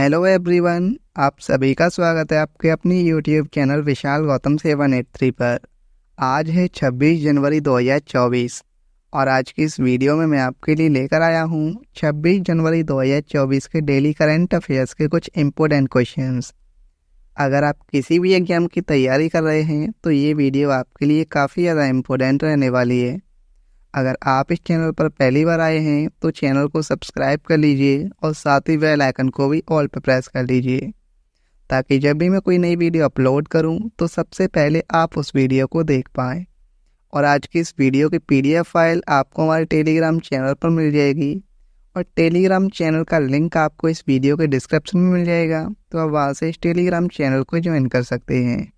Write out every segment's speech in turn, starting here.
Hello everyone, आप सभी का स्वागत है आपके अपनी यूट्यूब चैनल विशाल गौतम 783 पर। आज है 26 जनवरी 2024 और आज की इस वीडियो में मैं आपके लिए लेकर आया हूँ 26 जनवरी 2024 के डेली करंट अफेयर्स के कुछ इम्पोर्टेंट क्वेश्चंस। अगर आप किसी भी एग्जाम की तैयारी कर रहे हैं तो ये वीडियो आपके लिए काफ़ी ज़्यादा इम्पोर्टेंट रहने वाली है। अगर आप इस चैनल पर पहली बार आए हैं तो चैनल को सब्सक्राइब कर लीजिए और साथ ही बेल आइकन को भी ऑल पर प्रेस कर लीजिए ताकि जब भी मैं कोई नई वीडियो अपलोड करूं तो सबसे पहले आप उस वीडियो को देख पाएँ। और आज की इस वीडियो की PDF फाइल आपको हमारे टेलीग्राम चैनल पर मिल जाएगी और टेलीग्राम चैनल का लिंक आपको इस वीडियो के डिस्क्रिप्शन में मिल जाएगा, तो आप वहाँ से इस टेलीग्राम चैनल को ज्वाइन कर सकते हैं।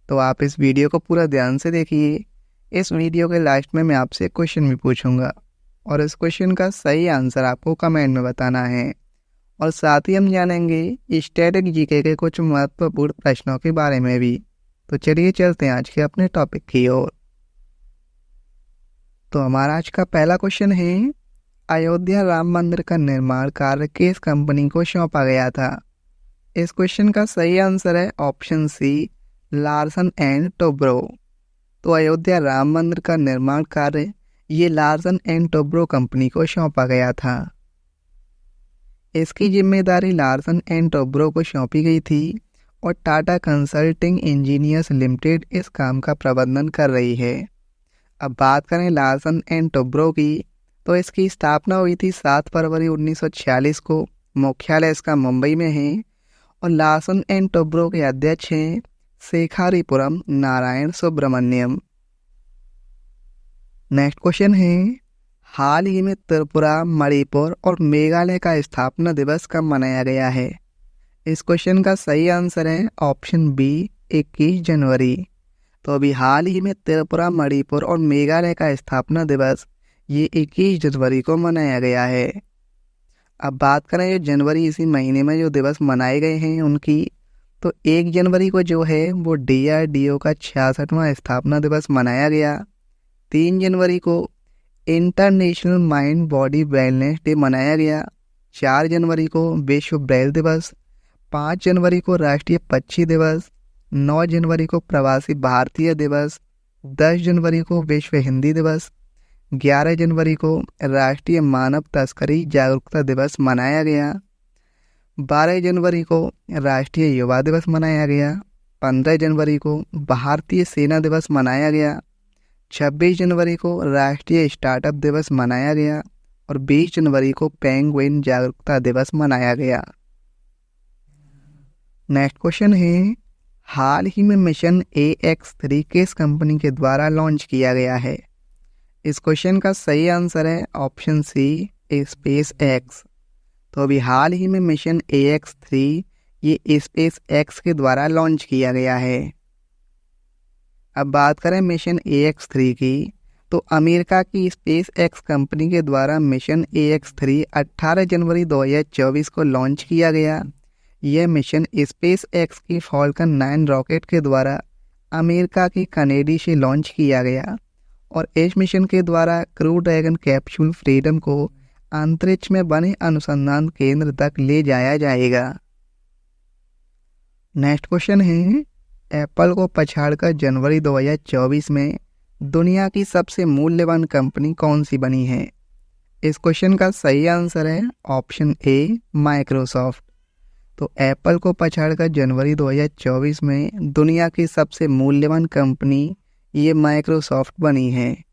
तो आप इस वीडियो को पूरा ध्यान से देखिए। इस वीडियो के लास्ट में मैं आपसे क्वेश्चन भी पूछूंगा और इस क्वेश्चन का सही आंसर आपको कमेंट में बताना है। और साथ ही हम जानेंगे स्टैटिक जीके के कुछ महत्वपूर्ण प्रश्नों के बारे में भी। तो चलिए चलते हैं आज के अपने टॉपिक की ओर। तो हमारा आज का पहला क्वेश्चन है, अयोध्या राम मंदिर का निर्माण कार्य किस कंपनी को सौंपा गया था? इस क्वेश्चन का सही आंसर है option C, Larsen and Toubro. तो अयोध्या राम मंदिर का निर्माण कार्य ये लार्सन एंड टोब्रो कंपनी को सौंपा गया था। इसकी जिम्मेदारी लार्सन एंड टोब्रो को सौंपी गई थी और टाटा कंसल्टिंग इंजीनियर्स लिमिटेड इस काम का प्रबंधन कर रही है। अब बात करें लार्सन एंड टोब्रो की, तो इसकी स्थापना हुई थी 7 फरवरी 1946 को। मुख्यालय इसका मुंबई में है और लार्सन एंड टोब्रो के अध्यक्ष हैं शेखारीपुरम नारायण सुब्रमण्यम। नेक्स्ट क्वेश्चन है, हाल ही में त्रिपुरा, मणिपुर और मेघालय का स्थापना दिवस कब मनाया गया है? इस क्वेश्चन का सही आंसर है ऑप्शन बी, 21 जनवरी। तो अभी हाल ही में त्रिपुरा, मणिपुर और मेघालय का स्थापना दिवस ये 21 जनवरी को मनाया गया है। अब बात करें जो जनवरी इसी महीने में जो दिवस मनाए गए हैं उनकी, तो 1 जनवरी को जो है वो DRDO का 66वां स्थापना दिवस मनाया गया। 3 जनवरी को international mind body wellness day मनाया गया। 4 जनवरी को विश्व ब्रेल दिवस। 5 जनवरी को राष्ट्रीय पक्षी दिवस। 9 जनवरी को प्रवासी भारतीय दिवस। 10 जनवरी को विश्व हिंदी दिवस। 11 जनवरी को राष्ट्रीय मानव तस्करी जागरूकता दिवस मनाया गया। 12 जनवरी को राष्ट्रीय युवा दिवस मनाया गया। 15 जनवरी को भारतीय सेना दिवस मनाया गया। 26 जनवरी को राष्ट्रीय स्टार्टअप दिवस मनाया गया और 20 जनवरी को पेंगुइन जागरूकता दिवस मनाया गया। नेक्स्ट क्वेश्चन है, हाल ही में मिशन AX3 किस कंपनी के द्वारा लॉन्च किया गया है? इस क्वेश्चन का सही आंसर है ऑप्शन सी, स्पेस एक्स। तो अभी हाल ही में मिशन AX3 ये स्पेस एक्स के द्वारा लॉन्च किया गया है। अब बात करें मिशन AX3 की, तो अमेरिका की स्पेस एक्स कंपनी के द्वारा मिशन AX3 18 जनवरी 2024 को लॉन्च किया गया। यह मिशन स्पेस एक्स की फॉल्कन 9 रॉकेट के द्वारा अमेरिका की कनेडी से लॉन्च किया गया और इस मिशन के द्वारा क्रू ड्रैगन कैप्सूल फ्रीडम को अंतरिक्ष में बने अनुसंधान केंद्र तक ले जाया जाएगा। नेक्स्ट क्वेश्चन है, एप्पल को पछाड़कर जनवरी 2024 में दुनिया की सबसे मूल्यवान कंपनी कौन सी बनी है? इस क्वेश्चन का सही आंसर है ऑप्शन ए, माइक्रोसॉफ्ट। तो एप्पल को पछाड़कर जनवरी 2024 में दुनिया की सबसे मूल्यवान कंपनी ये माइक्रोसॉफ्ट बनी है।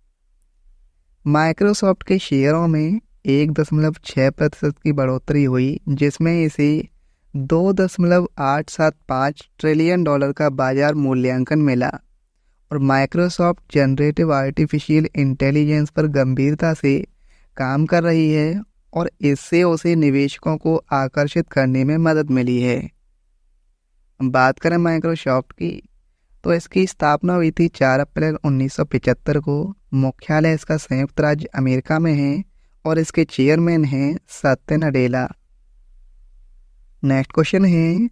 माइक्रोसॉफ्ट के शेयरों में 1.6% की बढ़ोतरी हुई, जिसमें इसे $2.875 ट्रिलियन का बाजार मूल्यांकन मिला। और माइक्रोसॉफ्ट जनरेटिव आर्टिफिशियल इंटेलिजेंस पर गंभीरता से काम कर रही है और इससे उसे निवेशकों को आकर्षित करने में मदद मिली है। बात करें माइक्रोसॉफ्ट की, तो इसकी स्थापना हुई थी 4 अप्रैल 1975 को। मुख्यालय इसका संयुक्त राज्य अमेरिका में है और इसके चेयरमैन हैं सत्या नडेला। नेक्स्ट क्वेश्चन है,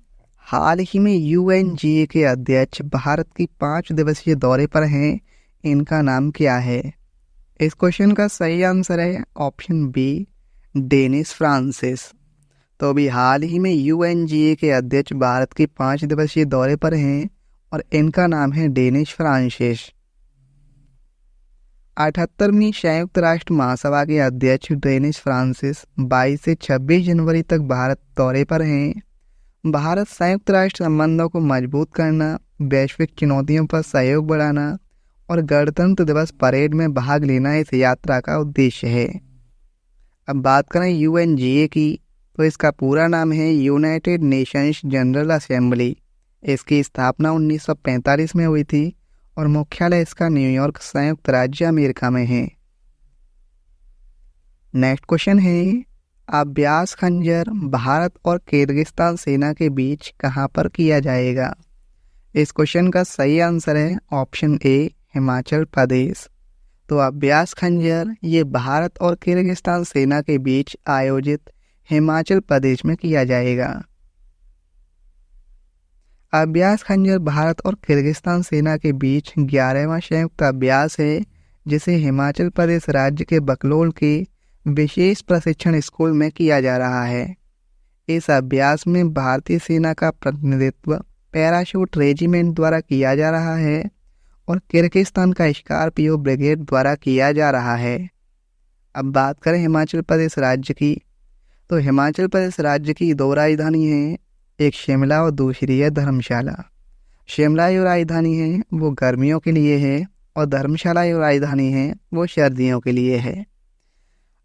हाल ही में UNGA के अध्यक्ष भारत की 5 दिवसीय दौरे पर हैं, इनका नाम क्या है? इस क्वेश्चन का सही आंसर है ऑप्शन बी, डेनिस फ्रांसिस। तो अभी हाल ही में UNGA के अध्यक्ष भारत के 5 दिवसीय दौरे पर हैं और इनका नाम है डेनिस फ्रांसिस। 78वीं संयुक्त राष्ट्र महासभा के अध्यक्ष डेनिस फ्रांसिस 22 से 26 जनवरी तक भारत दौरे पर हैं। भारत संयुक्त राष्ट्र संबंधों को मजबूत करना, वैश्विक चुनौतियों पर सहयोग बढ़ाना और गणतंत्र दिवस परेड में भाग लेना इस यात्रा का उद्देश्य है। अब बात करें UNGA की, तो इसका पूरा नाम है यूनाइटेड नेशंस जनरल असेंबली। इसकी स्थापना 1945 में हुई थी और मुख्यालय इसका न्यूयॉर्क संयुक्त राज्य अमेरिका में है। नेक्स्ट क्वेश्चन है, अभ्यास खंजर भारत और किर्गिस्तान सेना के बीच कहाँ पर किया जाएगा? इस क्वेश्चन का सही आंसर है ऑप्शन ए, हिमाचल प्रदेश। तो अभ्यास खंजर ये भारत और किर्गिस्तान सेना के बीच आयोजित हिमाचल प्रदेश में किया जाएगा। अभ्यास खंजर भारत और किर्गिस्तान सेना के बीच 11वां संयुक्त अभ्यास है, जिसे हिमाचल प्रदेश राज्य के बकलोल के विशेष प्रशिक्षण स्कूल में किया जा रहा है। इस अभ्यास में भारतीय सेना का प्रतिनिधित्व पैराशूट रेजिमेंट द्वारा किया जा रहा है और किर्गिस्तान का स्कॉर्पियो ब्रिगेड द्वारा किया जा रहा है। अब बात करें हिमाचल प्रदेश राज्य की, तो हिमाचल प्रदेश राज्य की 2 राजधानी हैं, एक शिमला और दूसरी है धर्मशाला। शिमला जो राजधानी है वो गर्मियों के लिए है और धर्मशाला जो राजधानी है वो सर्दियों के लिए है।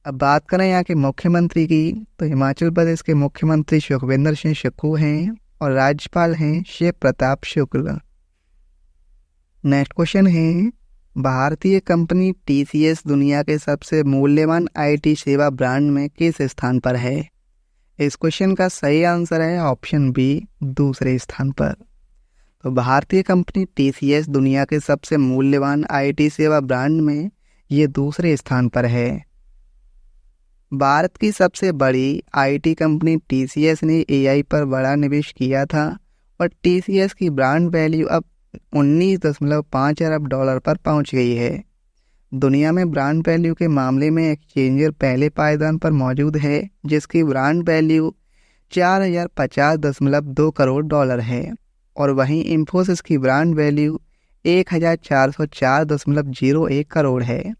अब बात करें यहाँ के मुख्यमंत्री की, तो हिमाचल प्रदेश के मुख्यमंत्री सुखविंदर सिंह सुक्खू हैं और राज्यपाल हैं शिव प्रताप शुक्ल। नेक्स्ट क्वेश्चन है, भारतीय कंपनी TCS दुनिया के सबसे मूल्यवान IT सेवा ब्रांड में किस स्थान पर है? इस क्वेश्चन का सही आंसर है ऑप्शन बी, दूसरे स्थान पर। तो भारतीय कंपनी TCS दुनिया के सबसे मूल्यवान IT सेवा ब्रांड में ये दूसरे स्थान पर है। भारत की सबसे बड़ी IT कंपनी TCS ने AI पर बड़ा निवेश किया था और TCS की ब्रांड वैल्यू अब 19.5 अरब डॉलर पर पहुंच गई है। दुनिया में ब्रांड वैल्यू के मामले में एक्सचेंजर पहले पायदान पर मौजूद है, जिसकी ब्रांड वैल्यू 4050.2 करोड़ डॉलर है और वहीं इंफोसिस की ब्रांड वैल्यू 1404.01 करोड़ है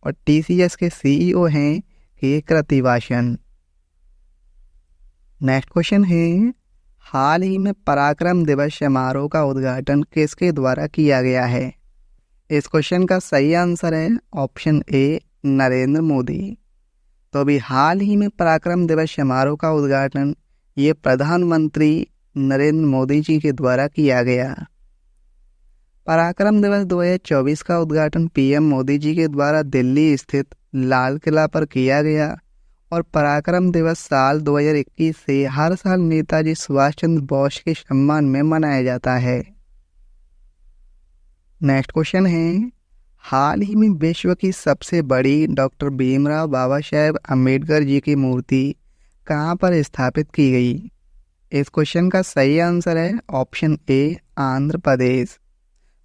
और TCS के CEO हैं के कृतिवासन। नेक्स्ट क्वेश्चन है, हाल ही में पराक्रम दिवस समारोह का उद्घाटन किसके द्वारा किया गया है? इस क्वेश्चन का सही आंसर है ऑप्शन ए, नरेंद्र मोदी। तो अभी हाल ही में पराक्रम दिवस समारोह का उद्घाटन ये प्रधानमंत्री नरेंद्र मोदी जी के द्वारा किया गया। पराक्रम दिवस 2024 का उद्घाटन PM मोदी जी के द्वारा दिल्ली स्थित लाल किला पर किया गया और पराक्रम दिवस साल 2021 से हर साल नेताजी सुभाष चंद्र बोस के सम्मान में मनाया जाता है। नेक्स्ट क्वेश्चन है, हाल ही में विश्व की सबसे बड़ी डॉक्टर भीमराव बाबा साहेब अम्बेडकर जी की मूर्ति कहाँ पर स्थापित की गई? इस क्वेश्चन का सही आंसर है ऑप्शन ए, आंध्र प्रदेश।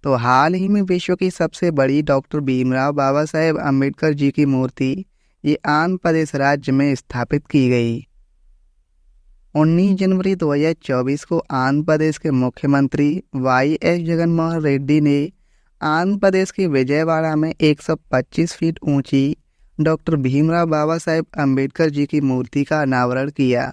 तो हाल ही में विश्व की सबसे बड़ी डॉक्टर भीमराव बाबा साहेब अम्बेडकर जी की मूर्ति ये आंध्र प्रदेश राज्य में स्थापित की गई। 19 जनवरी 2024 को आंध्र प्रदेश के मुख्यमंत्री YS जगनमोहन रेड्डी ने आंध्र प्रदेश के विजयवाड़ा में 125 फीट ऊंची डॉक्टर भीमराव बाबा साहेब अम्बेडकर जी की मूर्ति का अनावरण किया।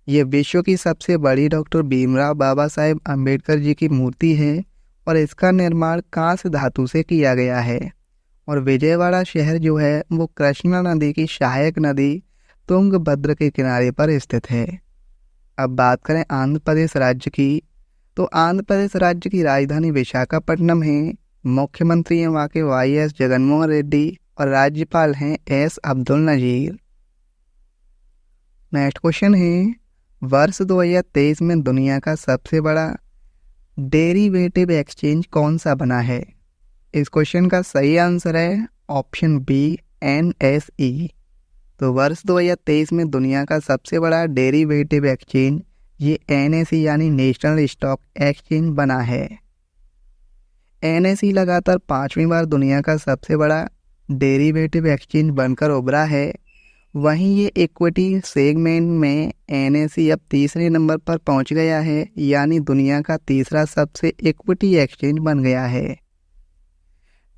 ये विश्व की सबसे बड़ी डॉक्टर भीमराव बाबा साहेब अम्बेडकर जी की मूर्ति है और इसका निर्माण कांस्य धातु से किया गया है और विजयवाड़ा शहर जो है वो कृष्णा नदी की सहायक नदी तुंगभद्र के किनारे पर स्थित है। अब बात करें आंध्र प्रदेश राज्य की, तो आंध्र प्रदेश राज्य की राजधानी विशाखापट्टनम है। मुख्यमंत्री हैं वहाँ के YS जगनमोहन रेड्डी और राज्यपाल हैं S Abdul Nazeer. Next question है, वर्ष 2023 में दुनिया का सबसे बड़ा डेरिवेटिव एक्सचेंज कौन सा बना है? इस क्वेश्चन का सही आंसर है ऑप्शन बी, NSE। तो वर्ष 2023 में दुनिया का सबसे बड़ा डेरिवेटिव एक्सचेंज ये NSE यानी नेशनल स्टॉक एक्सचेंज बना है। NSE लगातार 5वीं बार दुनिया का सबसे बड़ा डेरिवेटिव एक्सचेंज बनकर उभरा है वहीं ये इक्विटी सेगमेंट में NSE अब तीसरे नंबर पर पहुंच गया है, यानी दुनिया का तीसरा सबसे इक्विटी एक्सचेंज बन गया है।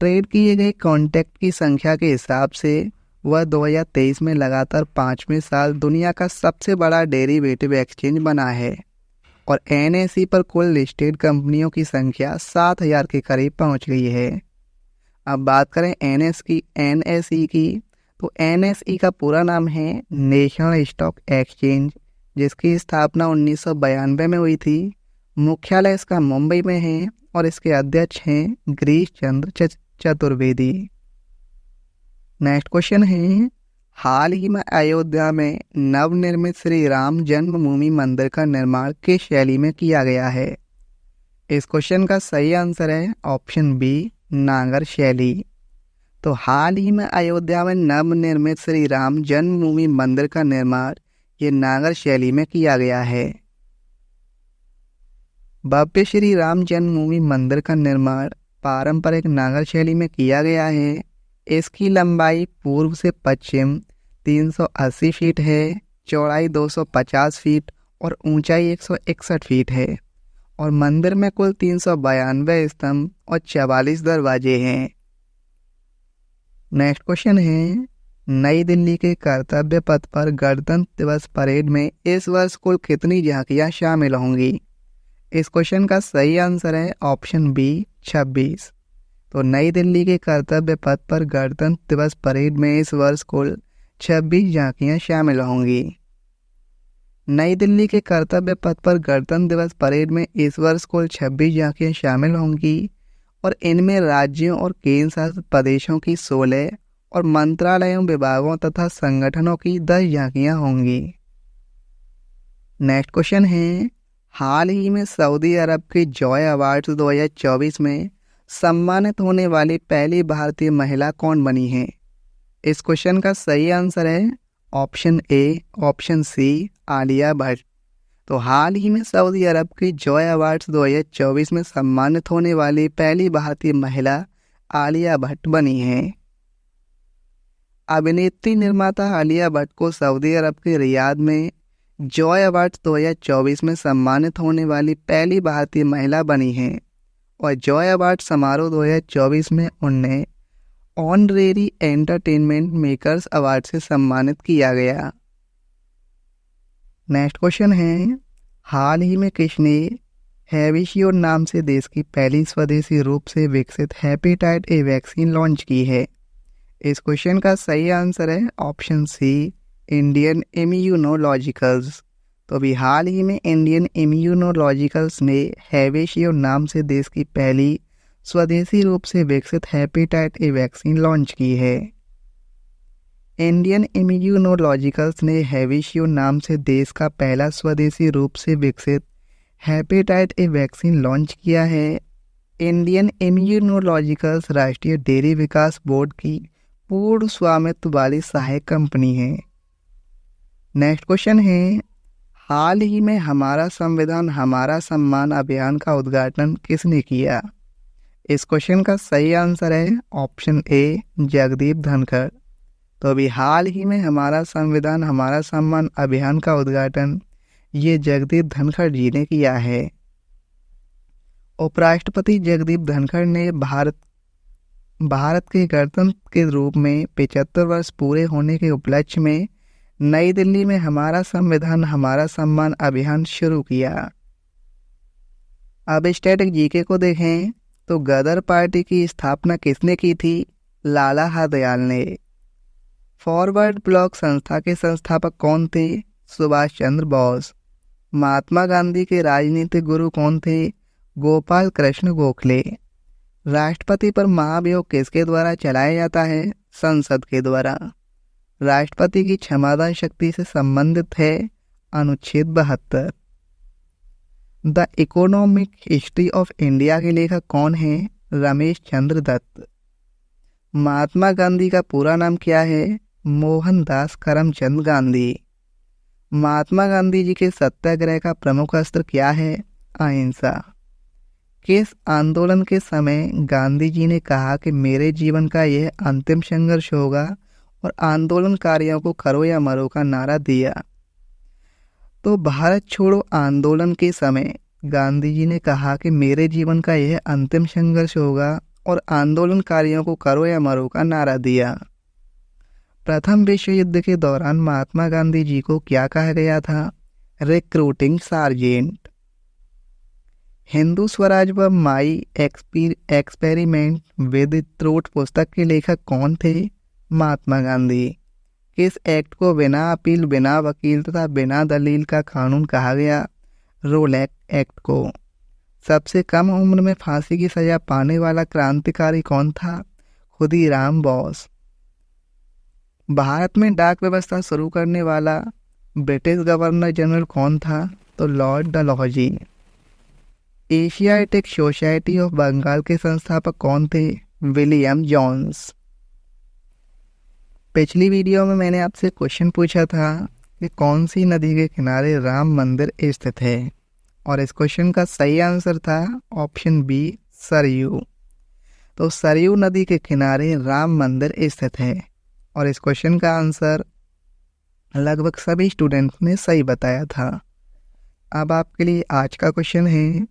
ट्रेड किए गए कॉन्ट्रैक्ट की संख्या के हिसाब से वह 2023 में लगातार 5वें साल दुनिया का सबसे बड़ा डेरिवेटिव एक्सचेंज बना है और NSE पर कुल लिस्टेड कंपनियों की संख्या 7,000 के करीब पहुंच गई है। अब बात करें NSE की, तो NSE का पूरा नाम है नेशनल स्टॉक एक्सचेंज, जिसकी स्थापना 1992 में हुई थी। मुख्यालय इसका मुंबई में है और इसके अध्यक्ष हैं गिरीश चंद्र चतुर्वेदी। नेक्स्ट क्वेश्चन है, हाल ही में अयोध्या में नवनिर्मित श्री राम जन्मभूमि मंदिर का निर्माण किस शैली में किया गया है? इस क्वेश्चन का सही आंसर है ऑप्शन बी, नागर शैली। तो हाल ही में अयोध्या में नवनिर्मित श्री राम जन्मभूमि मंदिर का निर्माण ये नागर शैली में किया गया है। भव्य श्री राम जन्मभूमि मंदिर का निर्माण पारंपरिक नागर शैली में किया गया है। इसकी लंबाई पूर्व से पश्चिम 380 फीट है, चौड़ाई 250 फीट और ऊंचाई 161 फीट है और मंदिर में कुल 392 स्तंभ और 44 दरवाजे हैं। नेक्स्ट क्वेश्चन है, नई दिल्ली के कर्तव्य पथ पर गणतंत्र दिवस परेड में इस वर्ष कुल कितनी झांकियां शामिल होंगी? इस क्वेश्चन का सही आंसर है ऑप्शन बी, 26। तो नई दिल्ली के कर्तव्य पथ पर गणतंत्र दिवस परेड में इस वर्ष कुल 26 झांकियां शामिल होंगी। नई दिल्ली के कर्तव्य पथ पर गणतंत्र दिवस परेड में इस वर्ष कुल 26 झांकियां शामिल होंगी और इनमें राज्यों और केंद्र शासित प्रदेशों की 16 और मंत्रालयों, विभागों तथा संगठनों की 10 झांकियां होंगी। नेक्स्ट क्वेश्चन है, हाल ही में सऊदी अरब के जॉय अवार्ड्स 2024 में सम्मानित होने वाली पहली भारतीय महिला कौन बनी है? इस क्वेश्चन का सही आंसर है option A, option C, Alia Bhatt. तो हाल ही में सऊदी अरब के जॉय अवार्ड्स 2024 में सम्मानित होने वाली पहली भारतीय महिला आलिया भट्ट बनी है। अभिनेत्री निर्माता आलिया भट्ट को सऊदी अरब के रियाद में जॉय अवार्ड्स 2024 में सम्मानित होने वाली पहली भारतीय महिला बनी है और जॉय अवार्ड समारोह 2024 में उन्हें ऑनरेरी एंटरटेनमेंट मेकर्स अवार्ड से सम्मानित किया गया। नेक्स्ट क्वेश्चन है, हाल ही में किसने हैविशियोर नाम से देश की पहली स्वदेशी रूप से विकसित हेपेटाइट ए वैक्सीन लॉन्च की है? इस क्वेश्चन का सही आंसर है ऑप्शन सी, इंडियन इम्यूनोलॉजिकल्स। तो अभी हाल ही में इंडियन इम्यूनोलॉजिकल्स ने हैविशियोर नाम से देश की पहली स्वदेशी रूप से विकसित हेपेटाइट ए वैक्सीन लॉन्च की है। इंडियन इम्यूनोलॉजिकल्स ने हैविशियोर नाम से देश का पहला स्वदेशी रूप से विकसित हेपेटाइट ए वैक्सीन लॉन्च किया है। इंडियन इम्यूनोलॉजिकल्स राष्ट्रीय डेयरी विकास बोर्ड की पूर्ण स्वामित्व वाली सहायक कंपनी है। नेक्स्ट क्वेश्चन है, हाल ही में हमारा संविधान हमारा सम्मान अभियान का उद्घाटन किसने किया? इस क्वेश्चन का सही आंसर है ऑप्शन ए, जगदीप धनखड़। तो अभी हाल ही में हमारा संविधान हमारा सम्मान अभियान का उद्घाटन ये जगदीप धनखड़ जी ने किया है। उपराष्ट्रपति जगदीप धनखड़ ने भारत के गणतंत्र के रूप में 75 वर्ष पूरे होने के उपलक्ष्य में नई दिल्ली में हमारा संविधान हमारा सम्मान अभियान शुरू किया। अब स्टैटिक जीके को देखें तो गदर पार्टी की स्थापना किसने की थी? लाला हरदयाल ने। फॉरवर्ड ब्लॉक संस्था के संस्थापक कौन थे? सुभाष चंद्र बोस। महात्मा गांधी के राजनीतिक गुरु कौन थे? गोपाल कृष्ण गोखले। राष्ट्रपति पर महाभियोग किसके द्वारा चलाया जाता है? संसद के द्वारा। राष्ट्रपति की क्षमादान शक्ति से संबंधित है अनुच्छेद 72। The economic history of India के लेखक कौन हैं? रमेश चंद्र दत्त। महात्मा गांधी का पूरा नाम क्या है? मोहनदास करमचंद गांधी। महात्मा गांधी जी के सत्याग्रह का प्रमुख अस्त्र क्या है? अहिंसा। किस आंदोलन के समय गांधी जी ने कहा कि मेरे जीवन का यह अंतिम संघर्ष होगा और आंदोलनकारियों को करो या मरो का नारा दिया। तो भारत छोड़ो आंदोलन के समय गांधी जी ने कहा कि मेरे जीवन का यह अंतिम संघर्ष होगा, और आंदोलनकारियों को करो या मरो का नारा दिया। प्रथम विश्व युद्ध के दौरान महात्मा गांधी जी को क्या कहा गया था? Recruiting sergeant. हिंदू स्वराज व माई एक्सपेरिमेंट विद ट्रूथ पुस्तक के लेखक कौन थे? महात्मा गांधी। किस एक्ट को बिना अपील, बिना वकील तथा बिना दलील का कानून कहा गया? रोलैक एक्ट को। सबसे कम उम्र में फांसी की सजा पाने वाला क्रांतिकारी कौन था? खुदीराम बोस। भारत में डाक व्यवस्था शुरू करने वाला ब्रिटिश गवर्नर जनरल कौन था? तो Lord Dalhousie. Asiatic Society of Bengal के संस्थापक कौन थे? William Jones. पिछली वीडियो में मैंने आपसे क्वेश्चन पूछा था कि कौन सी नदी के किनारे राम मंदिर स्थित है, और इस क्वेश्चन का सही आंसर था ऑप्शन बी, सरयू। तो सरयू नदी के किनारे राम मंदिर स्थित है, और इस क्वेश्चन का आंसर लगभग सभी स्टूडेंट्स ने सही बताया था। अब आपके लिए आज का क्वेश्चन है,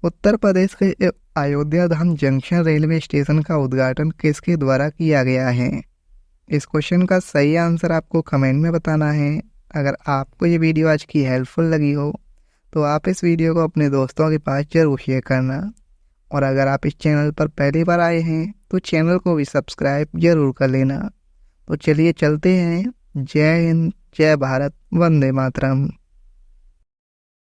उत्तर प्रदेश के अयोध्या धाम जंक्शन रेलवे स्टेशन का उद्घाटन किसके द्वारा किया गया है? इस क्वेश्चन का सही आंसर आपको कमेंट में बताना है। अगर आपको ये वीडियो आज की हेल्पफुल लगी हो तो आप इस वीडियो को अपने दोस्तों के पास जरूर शेयर करना, और अगर आप इस चैनल पर पहली बार आए हैं तो चैनल को भी सब्सक्राइब जरूर कर लेना। तो चलिए चलते हैं। जय हिंद, जय भारत, वंदे मातरम।